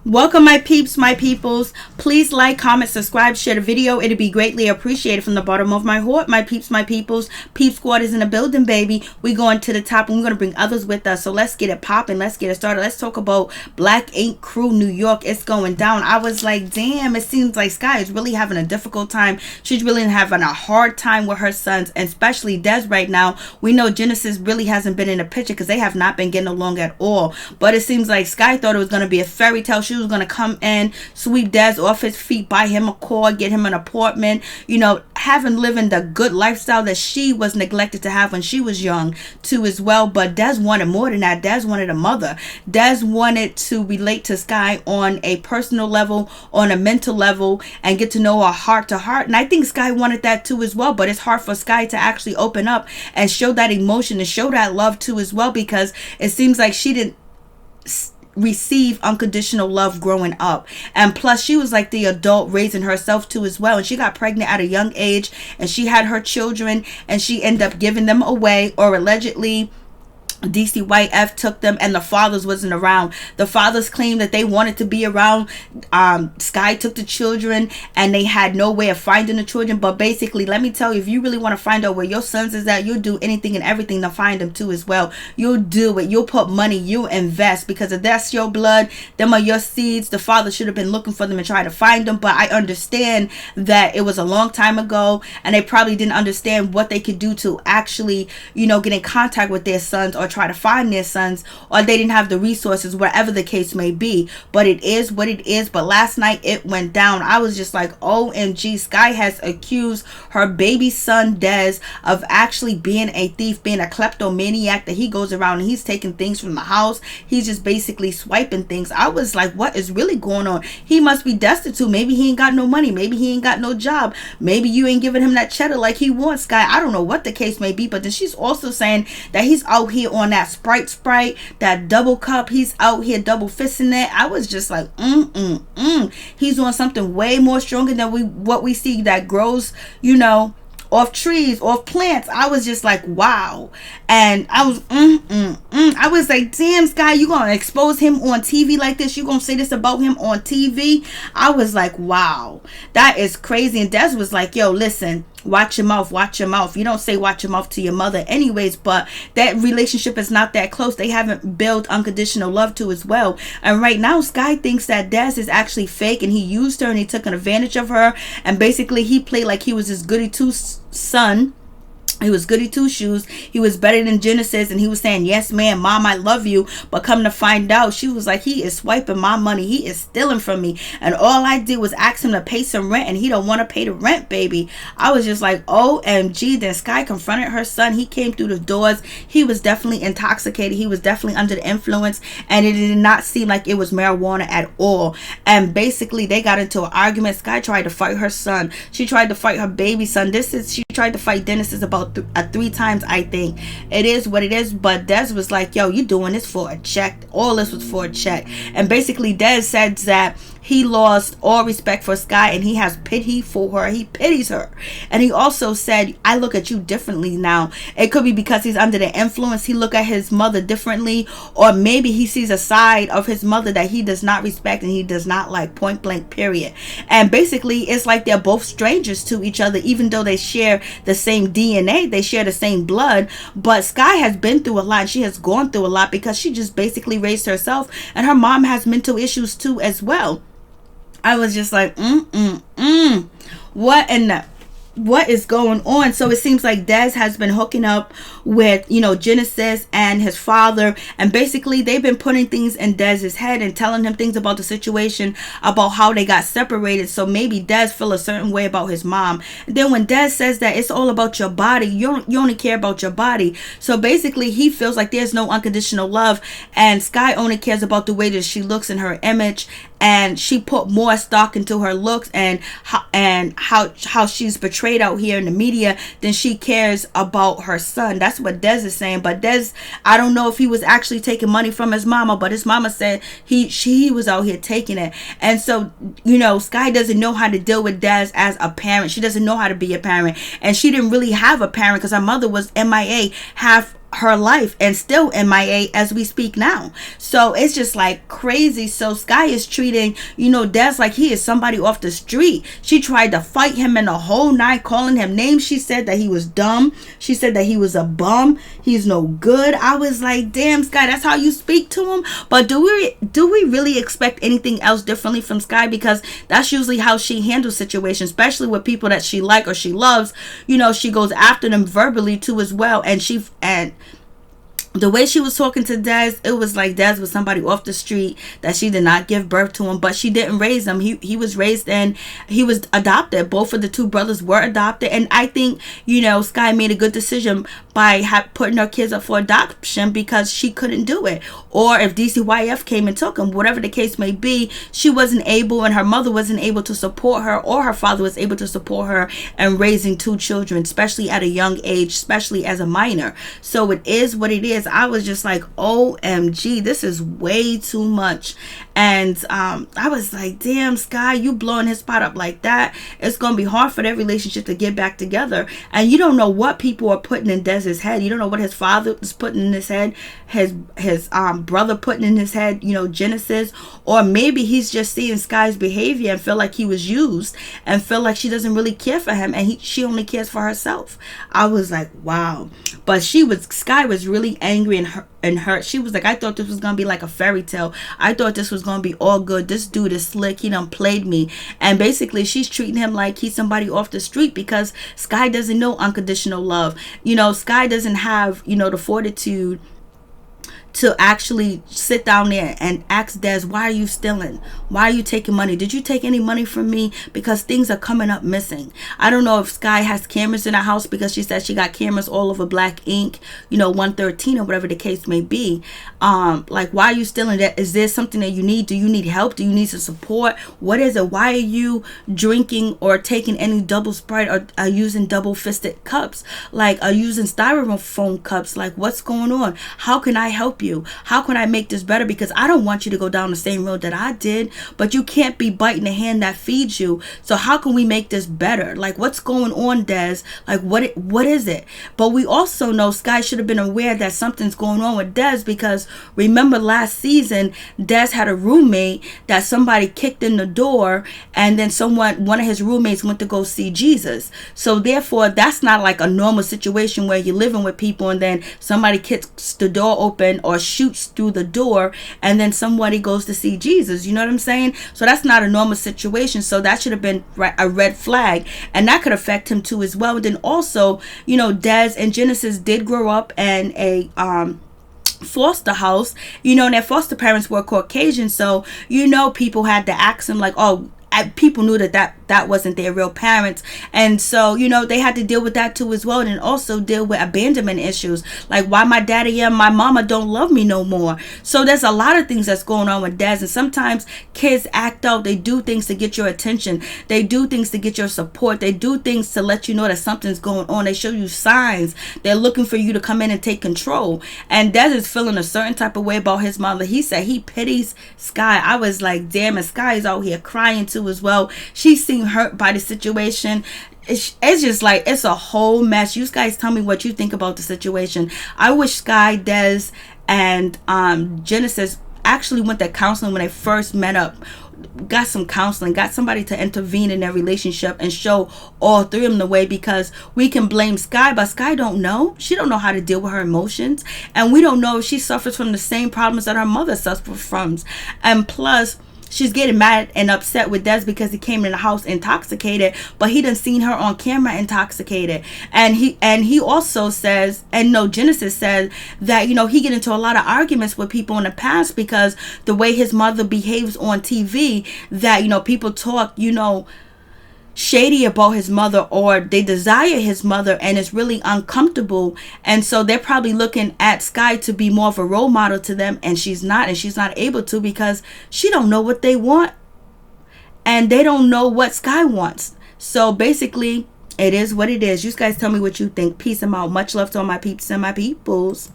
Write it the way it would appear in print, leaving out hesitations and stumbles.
Welcome, my peeps, my peoples. Please like, comment, subscribe, share the video. It'd be greatly appreciated from the bottom of my heart. My peeps, my peoples. Peep Squad is in the building, baby. We going to the top and we're going to bring others with us. So let's get it popping. Let's get it started. Let's talk about Black Ink Crew, New York. It's going down. I was like, damn, it seems like Sky is really having a difficult time. She's really having a hard time with her sons, and especially Dez right now. We know Genesis really hasn't been in the picture because they have not been getting along at all. But it seems like Sky thought it was going to be a fairy tale. She was going to come in, sweep Dez off his feet, buy him a car, get him an apartment, having living the good lifestyle that she was neglected to have when she was young too as well. But Dez wanted more than that. Dez wanted a mother. Dez wanted to relate to Sky on a personal level, on a mental level, and get to know her heart to heart. And I think Sky wanted that too as well, but it's hard for Sky to actually open up and show that emotion and show that love too as well, because it seems like she didn't receive unconditional love growing up. And plus, she was like the adult raising herself too as well, and she got pregnant at a young age, and she had her children, and she ended up giving them away, or allegedly DCYF took them, and the fathers wasn't around. The fathers claimed that they wanted to be around. Sky took the children, and they had no way of finding the children. But basically, let me tell you, if you really want to find out where your sons is at, you'll do anything and everything to find them too as well. You'll do it. You'll put money. You'll invest, because if that's your blood, them are your seeds. The father should have been looking for them and trying to find them. But I understand that it was a long time ago, and they probably didn't understand what they could do to actually, get in contact with their sons or try to find their sons, or they didn't have the resources, whatever the case may be. But it is what it is. But last night it went down. I was just like, OMG, Sky has accused her baby son Dez of actually being a thief, being a kleptomaniac, that he goes around and he's taking things from the house. He's just basically swiping things. I was like, what is really going on? He must be destitute. Maybe he ain't got no money. Maybe he ain't got no job. Maybe you ain't giving him that cheddar like he wants, Sky. I don't know what the case may be. But then she's also saying that he's out here on that Sprite, that double cup. He's out here double fisting it. I was just like, he's on something way more stronger than what we see that grows, off trees, off plants. I was just like, wow. And I was I was like, damn, Sky, you gonna expose him on TV like this? You gonna say this about him on TV? I was like, wow, that is crazy. And Des was like, yo, listen, watch your mouth, watch your mouth. You don't say watch your mouth to your mother anyways, but that relationship is not that close. They haven't built unconditional love to as well. And right now, Sky thinks that Dez is actually fake, and he used her and he took an advantage of her. And basically, he played like he was his goody two son. He was goody two shoes. He was better than Genesis, and he was saying, yes, man, mom, I love you. But come to find out, she was like, he is swiping my money. He is stealing from me. And all I did was ask him to pay some rent, and he don't want to pay the rent, baby. I was just like, OMG. Then Sky confronted her son. He came through the doors. He was definitely intoxicated. He was definitely under the influence, and it did not seem like it was marijuana at all. And basically, they got into an argument. Sky tried to fight her son. She tried to fight her baby son. She tried to fight Genesis about 3 times, I think. It is what it is. But Dez was like, yo, you doing this for a check. All this was for a check. And basically, Dez said that he lost all respect for Sky, and he has pity for her. He pities her. And he also said, I look at you differently now. It could be because he's under the influence. He look at his mother differently, or maybe he sees a side of his mother that he does not respect and he does not like, point blank, period. And basically, it's like they're both strangers to each other, even though they share the same DNA, they share the same blood. But Sky has been through a lot. She has gone through a lot because she just basically raised herself, and her mom has mental issues too as well. I was just like, what is going on? So it seems like Dez has been hooking up with, Genesis and his father. And basically, they've been putting things in Dez's head and telling him things about the situation, about how they got separated. So maybe Dez feel a certain way about his mom. And then when Dez says that it's all about your body, you only care about your body. So basically, he feels like there's no unconditional love. And Sky only cares about the way that she looks in her image. And she put more stock into her looks and how she's portrayed out here in the media than she cares about her son. That's what Dez is saying. But Dez, I don't know if he was actually taking money from his mama, but his mama said she was out here taking it. And so, Sky doesn't know how to deal with Dez as a parent. She doesn't know how to be a parent. And she didn't really have a parent because her mother was MIA half her life and still MIA as we speak now. So it's just like crazy. So Sky is treating, Dez like he is somebody off the street. She tried to fight him in the whole night, calling him names. She said that he was dumb. She said that he was a bum. He's no good. I was like, damn, Sky, that's how you speak to him? But do we really expect anything else differently from Sky? Because that's usually how she handles situations, especially with people that she like or she loves. She goes after them verbally too as well. And the way she was talking to Dez, it was like Dez was somebody off the street, that she did not give birth to him, but she didn't raise him. He was raised and he was adopted. Both of the two brothers were adopted. And I think, Sky made a good decision by putting her kids up for adoption, because she couldn't do it. Or if DCYF came and took him, whatever the case may be, she wasn't able, and her mother wasn't able to support her, or her father was able to support her in raising two children, especially at a young age, especially as a minor. So it is what it is. I was just like, OMG, this is way too much. And I was like, damn, Sky, you blowing his spot up like that. It's going to be hard for their relationship to get back together. And you don't know what people are putting in Dez's head. You don't know what his father is putting in his head, his brother putting in his head, Genesis. Or maybe he's just seeing Sky's behavior and feel like he was used, and feel like she doesn't really care for him, and she only cares for herself. I was like, wow. But Sky was really angry and hurt. She was like, I thought this was gonna be like a fairy tale. I thought this was gonna be all good. This dude is slick. He done played me. And basically she's treating him like he's somebody off the street, because Sky doesn't know unconditional love. Sky doesn't have, the fortitude to actually sit down there and ask Dez, why are you stealing? Why are you taking money? Did you take any money from me? Because things are coming up missing. I don't know if Sky has cameras in her house, because she said she got cameras all over Black Ink, 113 or whatever the case may be. Like, why are you stealing that? Is there something that you need? Do you need help? Do you need some support? What is it? Why are you drinking or taking any double Sprite, or are using double fisted cups? Like, are you using styrofoam cups? Like, what's going on? How can I help you? How can I make this better? Because I don't want you to go down the same road that I did, but you can't be biting the hand that feeds you. So how can we make this better? Like, what's going on, Dez? Like, what is it? But we also know Sky should have been aware that something's going on with Dez, because remember last season, Dez had a roommate that somebody kicked in the door, and then one of his roommates went to go see Jesus. So therefore, that's not like a normal situation where you're living with people and then somebody kicks the door open or shoots through the door, and then somebody goes to see Jesus. You know what I'm saying? So that's not a normal situation. So that should have been a red flag, and that could affect him too as well. And then also, Dez and Genesis did grow up in a foster house, and their foster parents were Caucasian. So people had to ask him, like, oh, people knew that wasn't their real parents, and so they had to deal with that too as well, and also deal with abandonment issues, like, why my daddy and my mama don't love me no more. So there's a lot of things that's going on with Dez, and sometimes kids act out. They do things to get your attention, they do things to get your support, they do things to let you know that something's going on. They show you signs. They're looking for you to come in and take control. And Dez is feeling a certain type of way about his mother. He said he pities Sky. I was like, damn, and Sky is out here crying too as well. She seemed hurt by the situation. It's just like, it's a whole mess. You guys tell me what you think about the situation. I wish Sky, Dez, and Genesis actually went to counseling when they first met up. Got some counseling, got somebody to intervene in their relationship and show all three of them the way, because we can blame Sky, but Sky don't know. She don't know how to deal with her emotions, and we don't know if she suffers from the same problems that her mother suffers from. And plus, she's getting mad and upset with Dez because he came in the house intoxicated, but he done seen her on camera intoxicated. And he also says, and no, Genesis says that, he get into a lot of arguments with people in the past because the way his mother behaves on TV, that, people talk, shady about his mother, or they desire his mother, and it's really uncomfortable. And so they're probably looking at Sky to be more of a role model to them, and she's not able to, because she don't know what they want, and they don't know what Sky wants. So basically, it is what it is. You guys tell me what you think. Peace and out. Much love to all my peeps and my peoples.